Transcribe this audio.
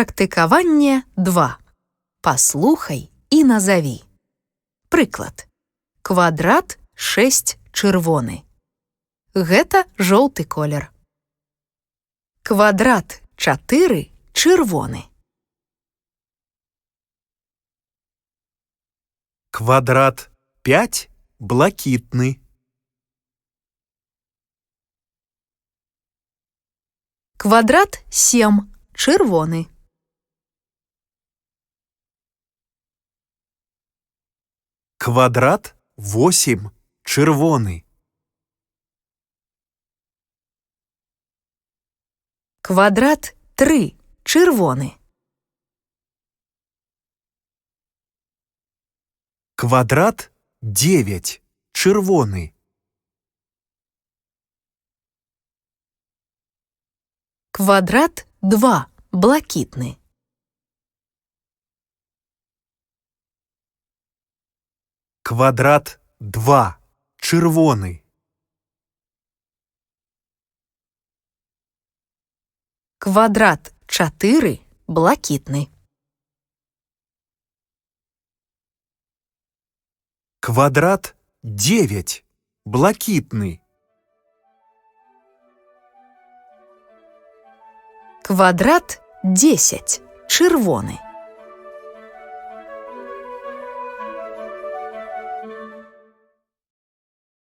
Практикаванне 2. Паслухай і назаві. Прыклад. Квадрат 6 чырвоны. Гэта жоўты колер. Квадрат 4 чырвоны. Квадрат 5 блакітны. Квадрат 7 чырвоны. Квадрат 8 чырвоны. Квадрат 3 чырвоны. Квадрат 9 чырвоны. Квадрат 2 блакітны. Квадрат 2 чырвоны. Квадрат 4 блакітны. Квадрат 9 блакітны. Квадрат 10 чырвоны.